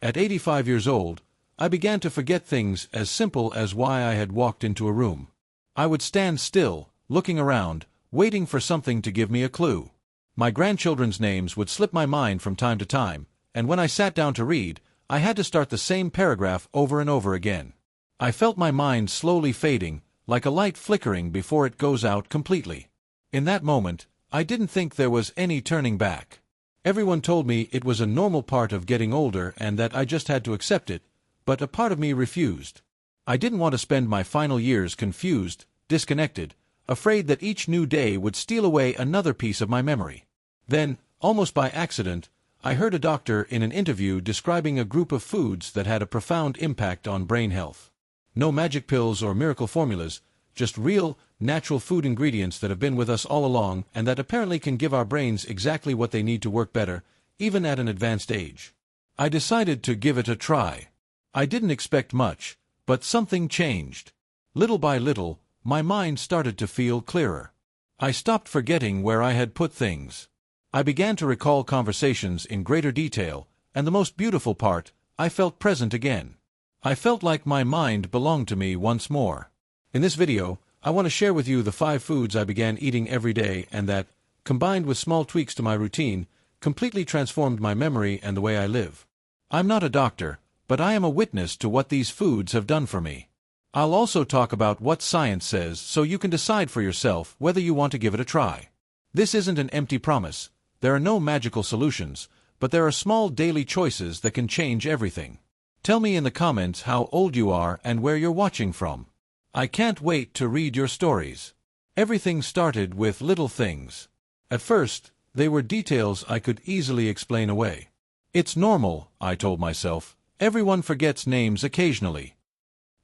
At 85 years old, I began to forget things as simple as why I had walked into a room. I would stand still, looking around, waiting for something to give me a clue. My grandchildren's names would slip my mind from time to time, and when I sat down to read, I had to start the same paragraph over and over again. I felt my mind slowly fading, like a light flickering before it goes out completely. In that moment, I didn't think there was any turning back. Everyone told me it was a normal part of getting older and that I just had to accept it, but a part of me refused. I didn't want to spend my final years confused, disconnected, afraid that each new day would steal away another piece of my memory. Then, almost by accident, I heard a doctor in an interview describing a group of foods that had a profound impact on brain health. No magic pills or miracle formulas, just real, natural food ingredients that have been with us all along and that apparently can give our brains exactly what they need to work better, even at an advanced age. I decided to give it a try. I didn't expect much, but something changed. Little by little, my mind started to feel clearer. I stopped forgetting where I had put things. I began to recall conversations in greater detail, and the most beautiful part, I felt present again. I felt like my mind belonged to me once more. In this video, I want to share with you the 5 foods I began eating every day and that, combined with small tweaks to my routine, completely transformed my memory and the way I live. I'm not a doctor, but I am a witness to what these foods have done for me. I'll also talk about what science says so you can decide for yourself whether you want to give it a try. This isn't an empty promise. There are no magical solutions, but there are small daily choices that can change everything. Tell me in the comments how old you are and where you're watching from. I can't wait to read your stories. Everything started with little things. At first, they were details I could easily explain away. It's normal, I told myself. Everyone forgets names occasionally.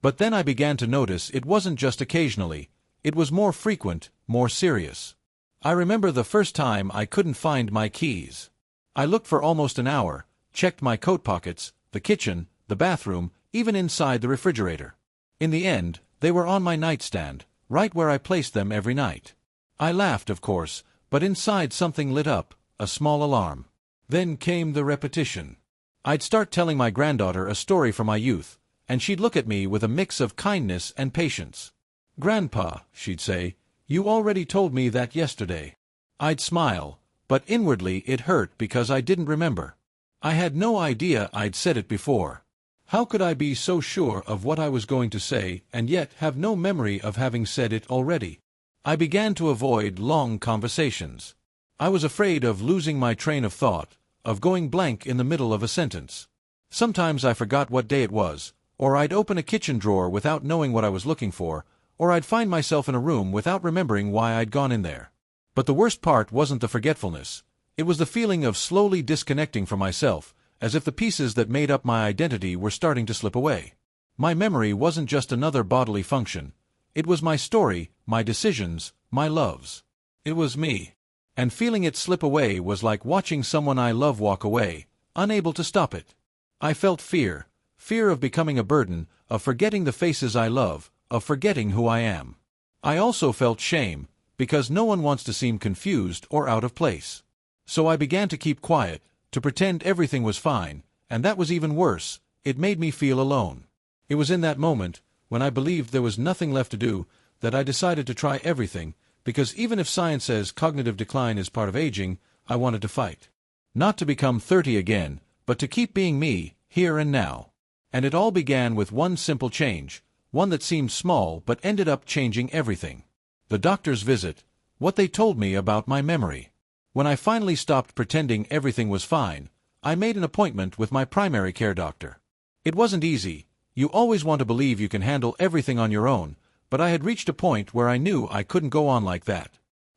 But then I began to notice it wasn't just occasionally. It was more frequent, more serious. I remember the first time I couldn't find my keys. I looked for almost an hour, checked my coat pockets, the kitchen, the bathroom, even inside the refrigerator. In the end, they were on my nightstand, right where I placed them every night. I laughed, of course, but inside something lit up, a small alarm. Then came the repetition. I'd start telling my granddaughter a story from my youth, and she'd look at me with a mix of kindness and patience. "Grandpa," she'd say, "you already told me that yesterday." I'd smile, but inwardly it hurt because I didn't remember. I had no idea I'd said it before. How could I be so sure of what I was going to say and yet have no memory of having said it already? I began to avoid long conversations. I was afraid of losing my train of thought, of going blank in the middle of a sentence. Sometimes I forgot what day it was, or I'd open a kitchen drawer without knowing what I was looking for, or I'd find myself in a room without remembering why I'd gone in there. But the worst part wasn't the forgetfulness. It was the feeling of slowly disconnecting from myself, as if the pieces that made up my identity were starting to slip away. My memory wasn't just another bodily function. It was my story, my decisions, my loves. It was me. And feeling it slip away was like watching someone I love walk away, unable to stop it. I felt fear. Fear of becoming a burden, of forgetting the faces I love, of forgetting who I am. I also felt shame, because no one wants to seem confused or out of place. So I began to keep quiet, to pretend everything was fine, and that was even worse. It made me feel alone. It was in that moment, when I believed there was nothing left to do, that I decided to try everything, because even if science says cognitive decline is part of aging, I wanted to fight. Not to become 30 again, but to keep being me, here and now. And it all began with one simple change, one that seemed small but ended up changing everything. The doctor's visit, what they told me about my memory. When I finally stopped pretending everything was fine, I made an appointment with my primary care doctor. It wasn't easy. You always want to believe you can handle everything on your own, but I had reached a point where I knew I couldn't go on like that.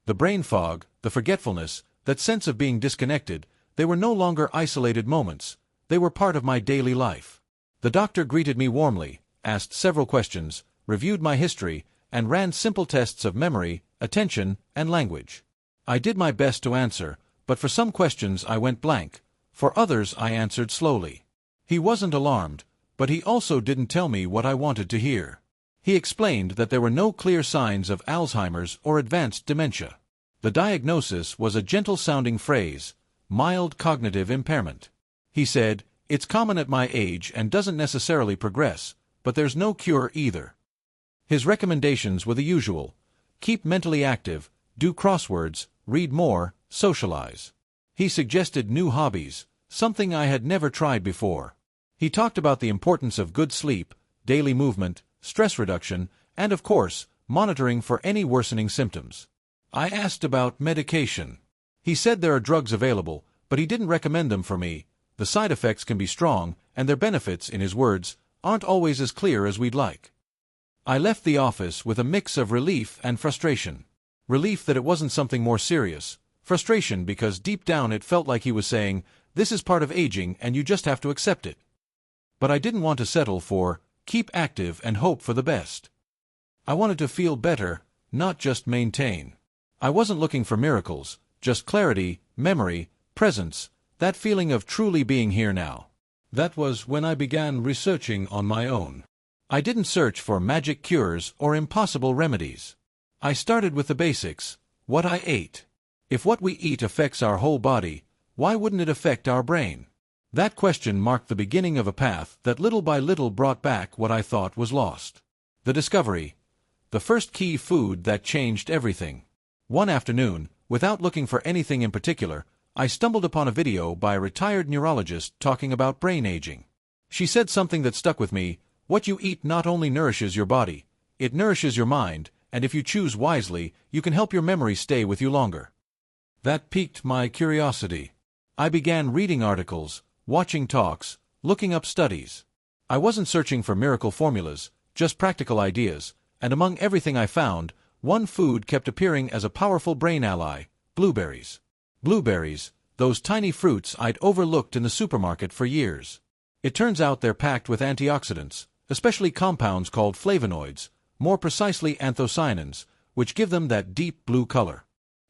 The brain fog, the forgetfulness, that sense of being disconnected, they were no longer isolated moments. They were part of my daily life. The doctor greeted me warmly, asked several questions, reviewed my history, and ran simple tests of memory, attention, and language. I did my best to answer, but for some questions I went blank. For others I answered slowly. He wasn't alarmed, but he also didn't tell me what I wanted to hear. He explained that there were no clear signs of Alzheimer's or advanced dementia. The diagnosis was a gentle-sounding phrase, mild cognitive impairment. He said, It's common at my age and doesn't necessarily progress, but there's no cure either. His recommendations were the usual. Keep mentally active, do crosswords, read more, socialize. He suggested new hobbies, something I had never tried before. He talked about the importance of good sleep, daily movement, stress reduction, and of course, monitoring for any worsening symptoms. I asked about medication. He said there are drugs available, but he didn't recommend them for me. The side effects can be strong, and their benefits, in his words, aren't always as clear as we'd like. I left the office with a mix of relief and frustration. Relief that it wasn't something more serious. Frustration because deep down it felt like he was saying, this is part of aging and you just have to accept it. But I didn't want to settle for, keep active and hope for the best. I wanted to feel better, not just maintain. I wasn't looking for miracles, just clarity, memory, presence, that feeling of truly being here now. That was when I began researching on my own. I didn't search for magic cures or impossible remedies. I started with the basics, what I ate. If what we eat affects our whole body, why wouldn't it affect our brain? That question marked the beginning of a path that little by little brought back what I thought was lost. The discovery. The first key food that changed everything. One afternoon, without looking for anything in particular, I stumbled upon a video by a retired neurologist talking about brain aging. She said something that stuck with me, what you eat not only nourishes your body, it nourishes your mind, and if you choose wisely, you can help your memory stay with you longer. That piqued my curiosity. I began reading articles, watching talks, looking up studies. I wasn't searching for miracle formulas, just practical ideas, and among everything I found, one food kept appearing as a powerful brain ally, blueberries. Blueberries, those tiny fruits I'd overlooked in the supermarket for years. It turns out they're packed with antioxidants, especially compounds called flavonoids, more precisely anthocyanins, which give them that deep blue color.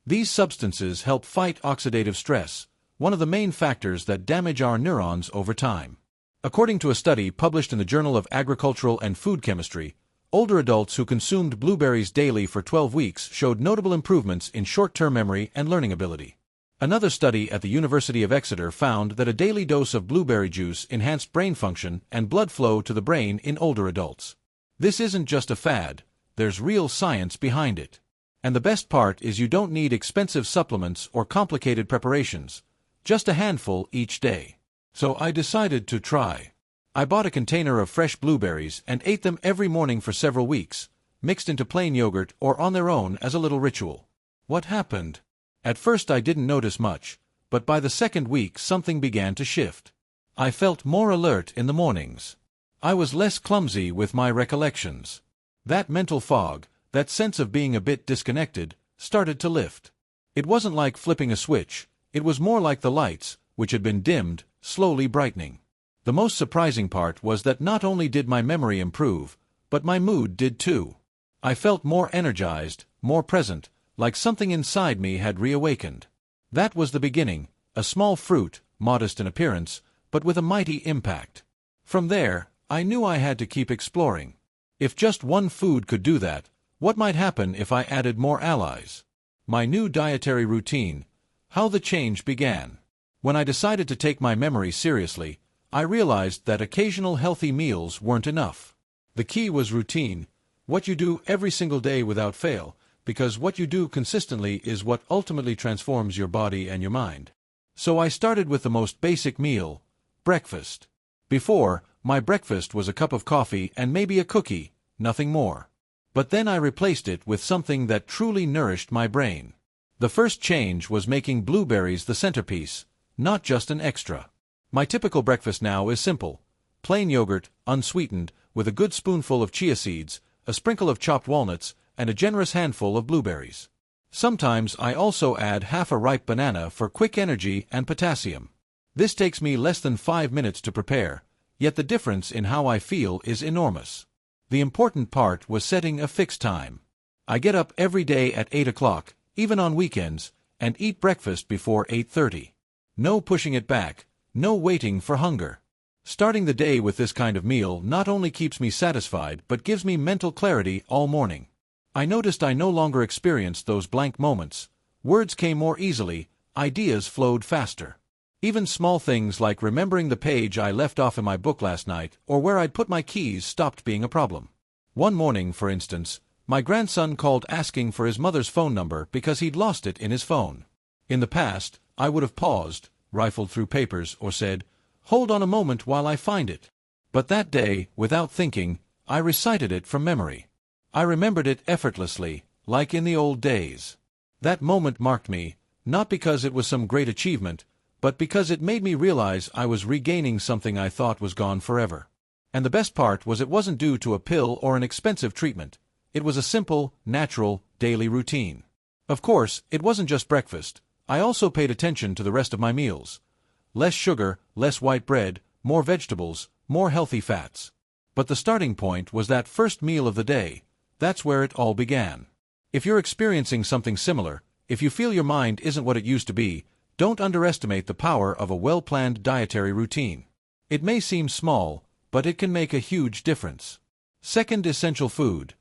These substances help fight oxidative stress, one of the main factors that damage our neurons over time. According to a study published in the Journal of Agricultural and Food Chemistry, older adults who consumed blueberries daily for 12 weeks showed notable improvements in short-term memory and learning ability. Another study at the University of Exeter found that a daily dose of blueberry juice enhanced brain function and blood flow to the brain in older adults. This isn't just a fad, there's real science behind it. And the best part is you don't need expensive supplements or complicated preparations, just a handful each day. So I decided to try. I bought a container of fresh blueberries and ate them every morning for several weeks, mixed into plain yogurt or on their own as a little ritual. What happened? At first I didn't notice much, but by the second week something began to shift. I felt more alert in the mornings. I was less clumsy with my recollections. That mental fog, that sense of being a bit disconnected, started to lift. It wasn't like flipping a switch, it was more like the lights, which had been dimmed, slowly brightening. The most surprising part was that not only did my memory improve, but my mood did too. I felt more energized, more present, like something inside me had reawakened. That was the beginning, a small fruit, modest in appearance, but with a mighty impact. From there, I knew I had to keep exploring. If just one food could do that, what might happen if I added more allies? My new dietary routine. How the change began. When I decided to take my memory seriously, I realized that occasional healthy meals weren't enough. The key was routine, what you do every single day without fail, because what you do consistently is what ultimately transforms your body and your mind. So I started with the most basic meal, breakfast. Before, my breakfast was a cup of coffee and maybe a cookie, nothing more. But then I replaced it with something that truly nourished my brain. The first change was making blueberries the centerpiece, not just an extra. My typical breakfast now is simple. Plain yogurt, unsweetened, with a good spoonful of chia seeds, a sprinkle of chopped walnuts, and a generous handful of blueberries. Sometimes I also add half a ripe banana for quick energy and potassium. This takes me less than 5 minutes to prepare, yet the difference in how I feel is enormous. The important part was setting a fixed time. I get up every day at 8 o'clock, even on weekends, and eat breakfast before 8:30. No pushing it back, no waiting for hunger. Starting the day with this kind of meal not only keeps me satisfied but gives me mental clarity all morning. I noticed I no longer experienced those blank moments. Words came more easily, ideas flowed faster. Even small things like remembering the page I left off in my book last night or where I'd put my keys stopped being a problem. One morning, for instance, my grandson called asking for his mother's phone number because he'd lost it in his phone. In the past, I would have paused, rifled through papers, or said, "Hold on a moment while I find it." But that day, without thinking, I recited it from memory. I remembered it effortlessly, like in the old days. That moment marked me, not because it was some great achievement, but because it made me realize I was regaining something I thought was gone forever. And the best part was it wasn't due to a pill or an expensive treatment. It was a simple, natural, daily routine. Of course, it wasn't just breakfast. I also paid attention to the rest of my meals. Less sugar, less white bread, more vegetables, more healthy fats. But the starting point was that first meal of the day. That's where it all began. If you're experiencing something similar, if you feel your mind isn't what it used to be, don't underestimate the power of a well-planned dietary routine. It may seem small, but it can make a huge difference. Second essential food.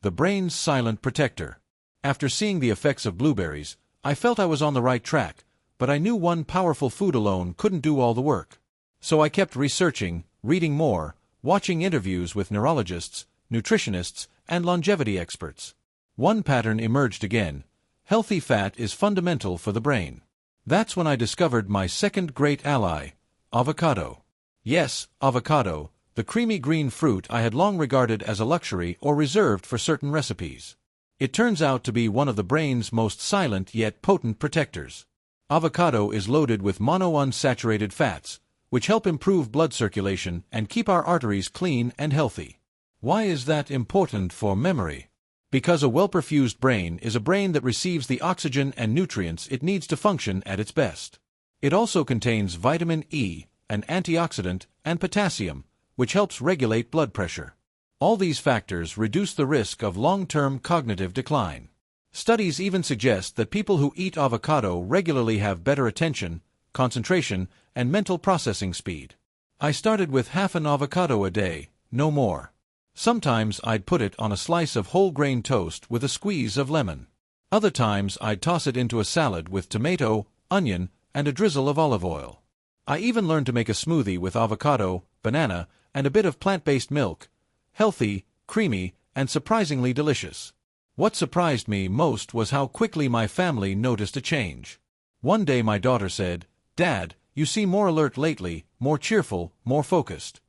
The brain's silent protector. After seeing the effects of blueberries, I felt I was on the right track, but I knew one powerful food alone couldn't do all the work. So I kept researching, reading more, watching interviews with neurologists, nutritionists, and longevity experts. One pattern emerged again. Healthy fat is fundamental for the brain. That's when I discovered my second great ally, avocado. Yes, avocado, the creamy green fruit I had long regarded as a luxury or reserved for certain recipes. It turns out to be one of the brain's most silent yet potent protectors. Avocado is loaded with monounsaturated fats, which help improve blood circulation and keep our arteries clean and healthy. Why is that important for memory? Because a well-perfused brain is a brain that receives the oxygen and nutrients it needs to function at its best. It also contains vitamin E, an antioxidant, and potassium, which helps regulate blood pressure. All these factors reduce the risk of long-term cognitive decline. Studies even suggest that people who eat avocado regularly have better attention, concentration, and mental processing speed. I started with half an avocado a day, no more. Sometimes I'd put it on a slice of whole grain toast with a squeeze of lemon. Other times I'd toss it into a salad with tomato, onion, and a drizzle of olive oil. I even learned to make a smoothie with avocado, banana, and a bit of plant-based milk. Healthy, creamy, and surprisingly delicious. What surprised me most was how quickly my family noticed a change. One day my daughter said, "Dad, you seem more alert lately, more cheerful, more focused."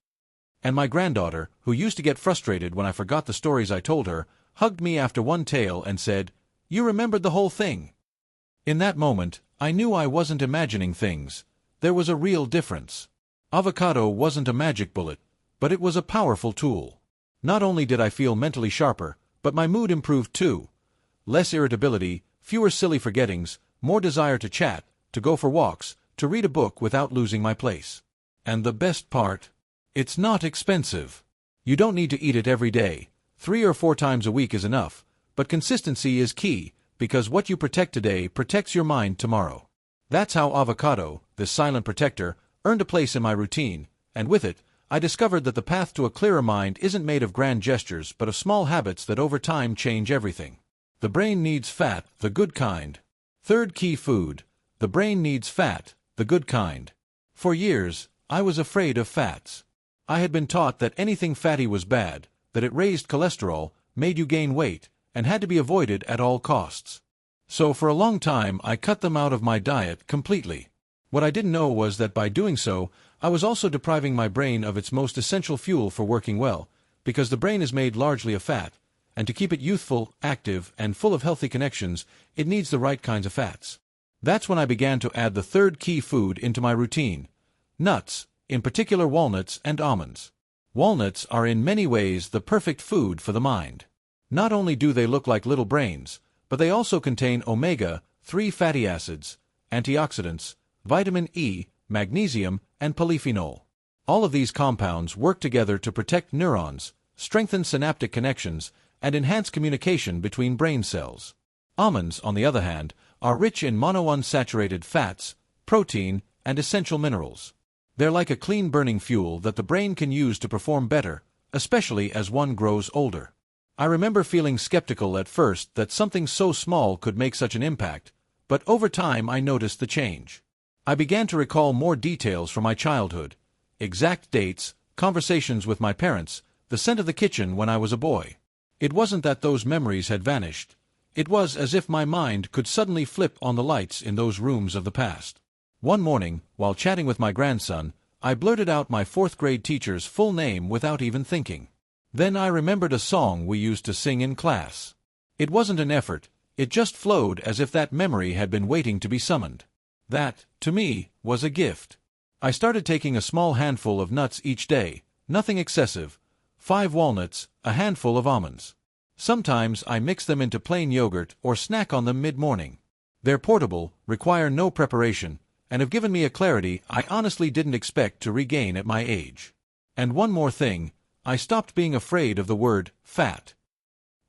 And my granddaughter, who used to get frustrated when I forgot the stories I told her, hugged me after one tale and said, "You remembered the whole thing." In that moment, I knew I wasn't imagining things. There was a real difference. Avocado wasn't a magic bullet, but it was a powerful tool. Not only did I feel mentally sharper, but my mood improved too. Less irritability, fewer silly forgettings, more desire to chat, to go for walks, to read a book without losing my place. And the best part? It's not expensive. You don't need to eat it every day. 3 or 4 times a week is enough, but consistency is key, because what you protect today protects your mind tomorrow. That's how avocado, this silent protector, earned a place in my routine, and with it, I discovered that the path to a clearer mind isn't made of grand gestures but of small habits that over time change everything. The brain needs fat, the good kind. Third key food. The brain needs fat, the good kind. For years, I was afraid of fats. I had been taught that anything fatty was bad, that it raised cholesterol, made you gain weight, and had to be avoided at all costs. So for a long time I cut them out of my diet completely. What I didn't know was that by doing so, I was also depriving my brain of its most essential fuel for working well, because the brain is made largely of fat, and to keep it youthful, active, and full of healthy connections, it needs the right kinds of fats. That's when I began to add the third key food into my routine: nuts, in particular walnuts and almonds. Walnuts are in many ways the perfect food for the mind. Not only do they look like little brains, but they also contain omega-3 fatty acids, antioxidants, vitamin E, magnesium, and polyphenol. All of these compounds work together to protect neurons, strengthen synaptic connections, and enhance communication between brain cells. Almonds, on the other hand, are rich in monounsaturated fats, protein, and essential minerals. They're like a clean-burning fuel that the brain can use to perform better, especially as one grows older. I remember feeling skeptical at first that something so small could make such an impact, but over time I noticed the change. I began to recall more details from my childhood, exact dates, conversations with my parents, the scent of the kitchen when I was a boy. It wasn't that those memories had vanished. It was as if my mind could suddenly flip on the lights in those rooms of the past. One morning, while chatting with my grandson, I blurted out my fourth-grade teacher's full name without even thinking. Then I remembered a song we used to sing in class. It wasn't an effort, it just flowed as if that memory had been waiting to be summoned. That, to me, was a gift. I started taking a small handful of nuts each day, nothing excessive, 5 walnuts, a handful of almonds. Sometimes I mix them into plain yogurt or snack on them mid-morning. They're portable, require no preparation, and have given me a clarity I honestly didn't expect to regain at my age. And one more thing, I stopped being afraid of the word fat.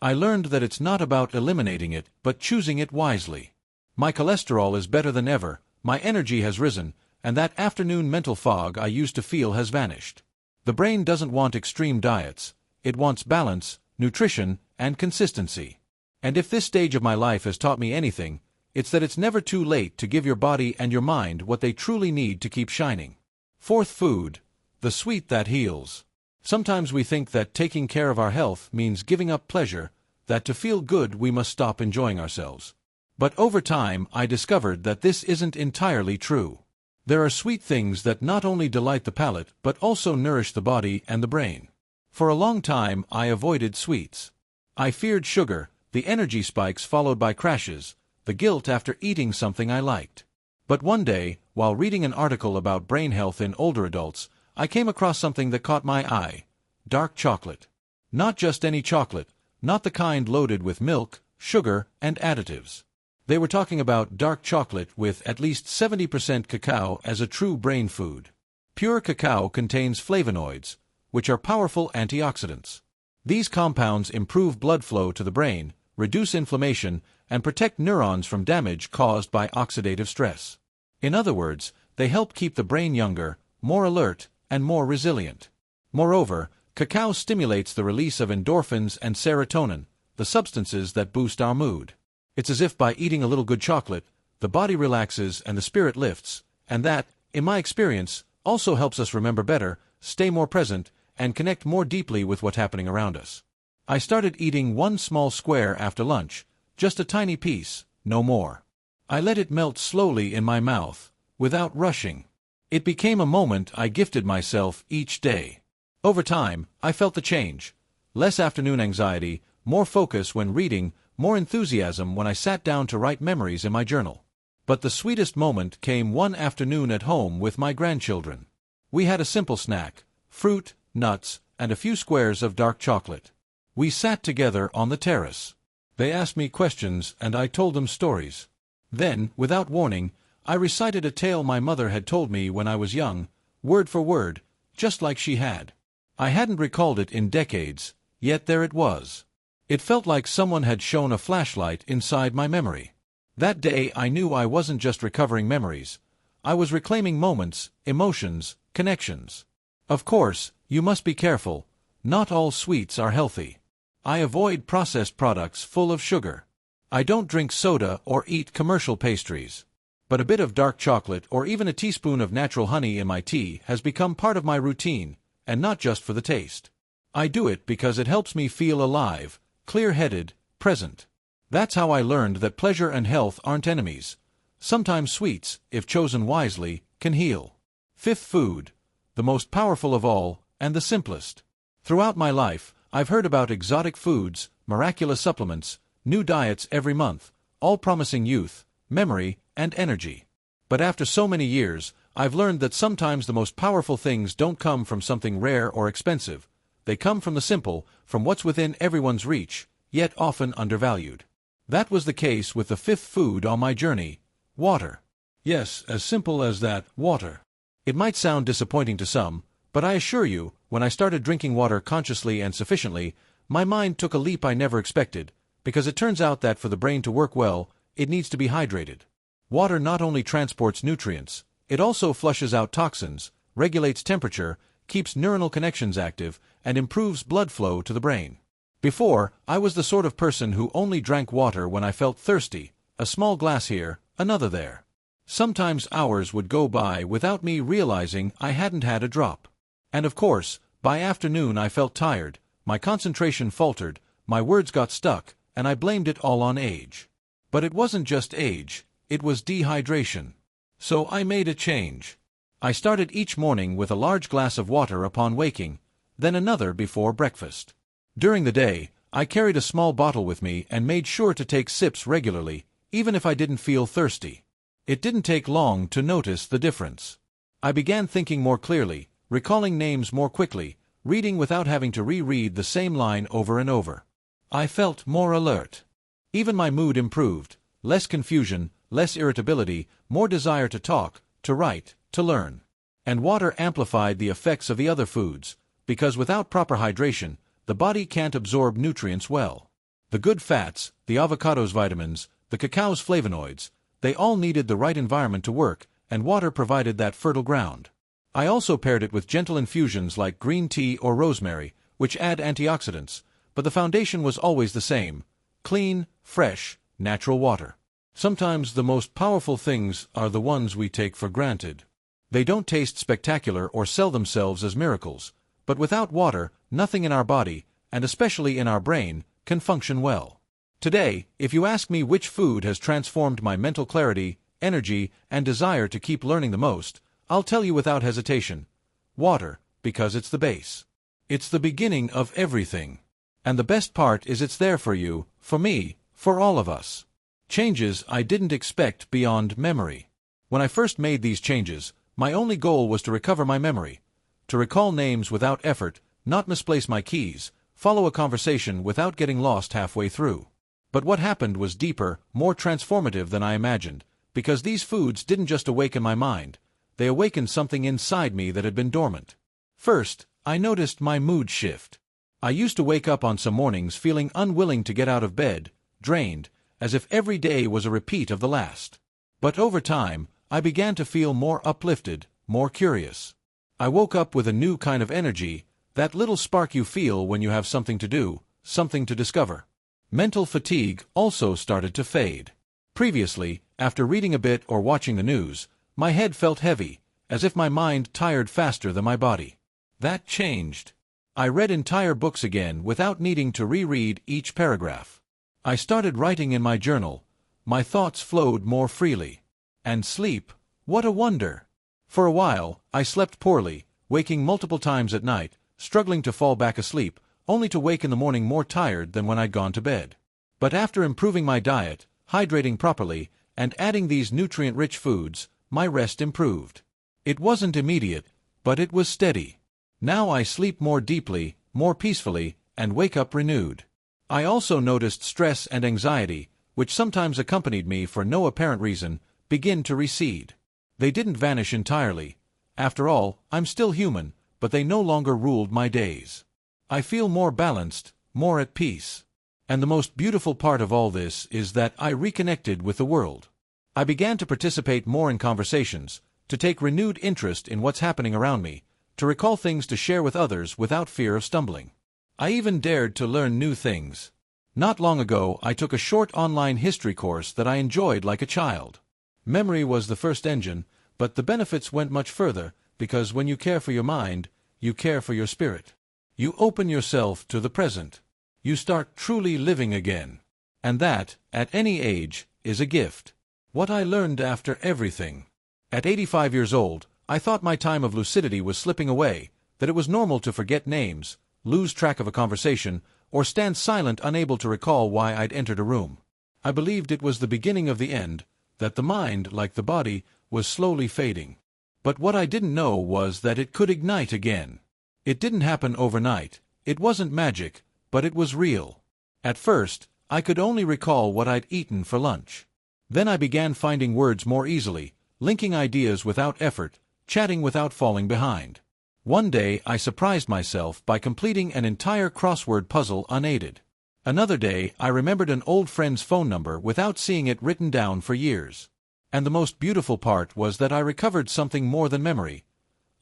I learned that it's not about eliminating it, but choosing it wisely. My cholesterol is better than ever, my energy has risen, and that afternoon mental fog I used to feel has vanished. The brain doesn't want extreme diets, it wants balance, nutrition, and consistency. And if this stage of my life has taught me anything, it's that it's never too late to give your body and your mind what they truly need to keep shining. Fourth food, the sweet that heals. Sometimes we think that taking care of our health means giving up pleasure, that to feel good we must stop enjoying ourselves. But over time I discovered that this isn't entirely true. There are sweet things that not only delight the palate but also nourish the body and the brain. For a long time I avoided sweets. I feared sugar, the energy spikes followed by crashes, the guilt after eating something I liked. But one day, while reading an article about brain health in older adults, I came across something that caught my eye: dark chocolate. Not just any chocolate, not the kind loaded with milk, sugar, and additives. They were talking about dark chocolate with at least 70% cacao as a true brain food. Pure cacao contains flavonoids, which are powerful antioxidants. These compounds improve blood flow to the brain, reduce inflammation, and protect neurons from damage caused by oxidative stress. In other words, they help keep the brain younger, more alert, and more resilient. Moreover, cacao stimulates the release of endorphins and serotonin, the substances that boost our mood. It's as if by eating a little good chocolate, the body relaxes and the spirit lifts, and that, in my experience, also helps us remember better, stay more present, and connect more deeply with what's happening around us. I started eating one small square after lunch, just a tiny piece, no more. I let it melt slowly in my mouth, without rushing. It became a moment I gifted myself each day. Over time, I felt the change. Less afternoon anxiety, more focus when reading, more enthusiasm when I sat down to write memories in my journal. But the sweetest moment came one afternoon at home with my grandchildren. We had a simple snack: fruit, nuts, and a few squares of dark chocolate. We sat together on the terrace. They asked me questions and I told them stories. Then, without warning, I recited a tale my mother had told me when I was young, word for word, just like she had. I hadn't recalled it in decades, yet there it was. It felt like someone had shone a flashlight inside my memory. That day I knew I wasn't just recovering memories. I was reclaiming moments, emotions, connections. Of course, you must be careful. Not all sweets are healthy. I avoid processed products full of sugar. I don't drink soda or eat commercial pastries. But a bit of dark chocolate or even a teaspoon of natural honey in my tea has become part of my routine, and not just for the taste. I do it because it helps me feel alive, clear-headed, present. That's how I learned that pleasure and health aren't enemies. Sometimes sweets, if chosen wisely, can heal. Fifth food, the most powerful of all, and the simplest. Throughout my life, I've heard about exotic foods, miraculous supplements, new diets every month, all promising youth, memory, and energy. But after so many years, I've learned that sometimes the most powerful things don't come from something rare or expensive. They come from the simple, from what's within everyone's reach, yet often undervalued. That was the case with the fifth food on my journey: water. Yes, as simple as that, water. It might sound disappointing to some, but I assure you, when I started drinking water consciously and sufficiently, my mind took a leap I never expected, because it turns out that for the brain to work well, it needs to be hydrated. Water not only transports nutrients, it also flushes out toxins, regulates temperature, keeps neuronal connections active, and improves blood flow to the brain. Before, I was the sort of person who only drank water when I felt thirsty, a small glass here, another there. Sometimes hours would go by without me realizing I hadn't had a drop. And of course, by afternoon I felt tired, my concentration faltered, my words got stuck, and I blamed it all on age. But it wasn't just age, it was dehydration. So I made a change. I started each morning with a large glass of water upon waking, then another before breakfast. During the day, I carried a small bottle with me and made sure to take sips regularly, even if I didn't feel thirsty. It didn't take long to notice the difference. I began thinking more clearly, recalling names more quickly, reading without having to reread the same line over and over. I felt more alert. Even my mood improved, less confusion, less irritability, more desire to talk, to write, to learn. And water amplified the effects of the other foods, because without proper hydration, the body can't absorb nutrients well. The good fats, the avocado's vitamins, the cacao's flavonoids, they all needed the right environment to work, and water provided that fertile ground. I also paired it with gentle infusions like green tea or rosemary, which add antioxidants, but the foundation was always the same: clean, fresh, natural water. Sometimes the most powerful things are the ones we take for granted. They don't taste spectacular or sell themselves as miracles, but without water, nothing in our body, and especially in our brain, can function well. Today, if you ask me which food has transformed my mental clarity, energy, and desire to keep learning the most, I'll tell you without hesitation: water, because it's the base. It's the beginning of everything. And the best part is it's there for you, for me, for all of us. Changes I didn't expect beyond memory. When I first made these changes, my only goal was to recover my memory, to recall names without effort, not misplace my keys, follow a conversation without getting lost halfway through. But what happened was deeper, more transformative than I imagined, because these foods didn't just awaken my mind, they awakened something inside me that had been dormant. First, I noticed my mood shift. I used to wake up on some mornings feeling unwilling to get out of bed, drained, as if every day was a repeat of the last. But over time, I began to feel more uplifted, more curious. I woke up with a new kind of energy, that little spark you feel when you have something to do, something to discover. Mental fatigue also started to fade. Previously, after reading a bit or watching the news, my head felt heavy, as if my mind tired faster than my body. That changed. I read entire books again without needing to reread each paragraph. I started writing in my journal. My thoughts flowed more freely. And sleep, what a wonder! For a while, I slept poorly, waking multiple times at night, struggling to fall back asleep, only to wake in the morning more tired than when I'd gone to bed. But after improving my diet, hydrating properly, and adding these nutrient-rich foods, my rest improved. It wasn't immediate, but it was steady. Now I sleep more deeply, more peacefully, and wake up renewed. I also noticed stress and anxiety, which sometimes accompanied me for no apparent reason, begin to recede. They didn't vanish entirely. After all, I'm still human, but they no longer ruled my days. I feel more balanced, more at peace. And the most beautiful part of all this is that I reconnected with the world. I began to participate more in conversations, to take renewed interest in what's happening around me, to recall things to share with others without fear of stumbling. I even dared to learn new things. Not long ago, I took a short online history course that I enjoyed like a child. Memory was the first engine, but the benefits went much further, because when you care for your mind, you care for your spirit. You open yourself to the present. You start truly living again. And that, at any age, is a gift. What I learned after everything. At 85 years old, I thought my time of lucidity was slipping away, that it was normal to forget names, lose track of a conversation, or stand silent unable to recall why I'd entered a room. I believed it was the beginning of the end, that the mind, like the body, was slowly fading. But what I didn't know was that it could ignite again. It didn't happen overnight. It wasn't magic, but it was real. At first, I could only recall what I'd eaten for lunch. Then I began finding words more easily, linking ideas without effort, chatting without falling behind. One day I surprised myself by completing an entire crossword puzzle unaided. Another day I remembered an old friend's phone number without seeing it written down for years. And the most beautiful part was that I recovered something more than memory.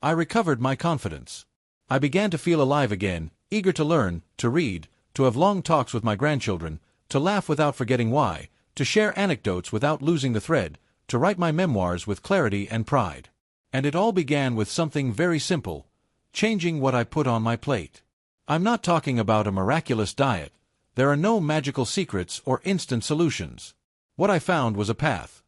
I recovered my confidence. I began to feel alive again, eager to learn, to read, to have long talks with my grandchildren, to laugh without forgetting why, to share anecdotes without losing the thread, to write my memoirs with clarity and pride. And it all began with something very simple: changing what I put on my plate. I'm not talking about a miraculous diet. There are no magical secrets or instant solutions. What I found was a path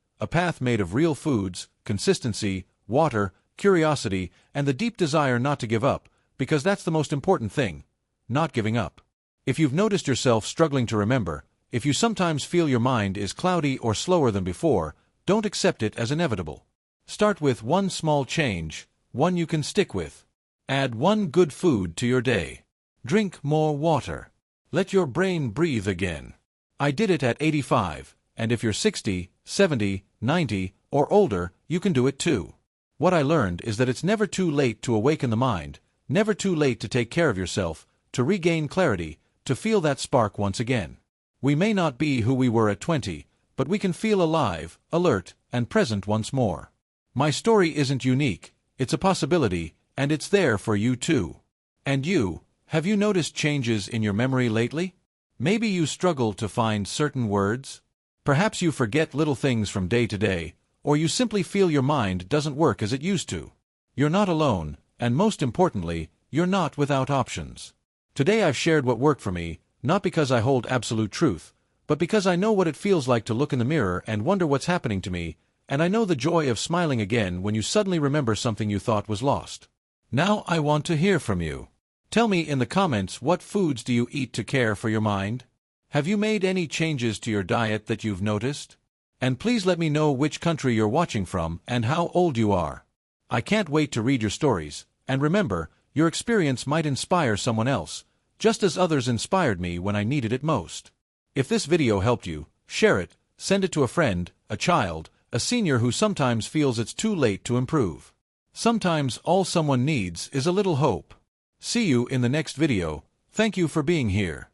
made of real foods, consistency, water, curiosity, and the deep desire not to give up, because that's the most important thing: not giving up. If you've noticed yourself struggling to remember, if you sometimes feel your mind is cloudy or slower than before, don't accept it as inevitable. Start with one small change, one you can stick with. Add one good food to your day. Drink more water. Let your brain breathe again. I did it at 85, and if you're 60, 70, 90, or older, you can do it too. What I learned is that it's never too late to awaken the mind, never too late to take care of yourself, to regain clarity, to feel that spark once again. We may not be who we were at 20, but we can feel alive, alert, and present once more. My story isn't unique, it's a possibility, and it's there for you too. And you, have you noticed changes in your memory lately? Maybe you struggle to find certain words? Perhaps you forget little things from day to day, or you simply feel your mind doesn't work as it used to. You're not alone, and most importantly, you're not without options. Today I've shared what worked for me, not because I hold absolute truth, but because I know what it feels like to look in the mirror and wonder what's happening to me, and I know the joy of smiling again when you suddenly remember something you thought was lost. Now I want to hear from you. Tell me in the comments, what foods do you eat to care for your mind? Have you made any changes to your diet that you've noticed? And please let me know which country you're watching from and how old you are. I can't wait to read your stories, and remember, your experience might inspire someone else, just as others inspired me when I needed it most. If this video helped you, share it, send it to a friend, a child, a senior who sometimes feels it's too late to improve. Sometimes all someone needs is a little hope. See you in the next video. Thank you for being here.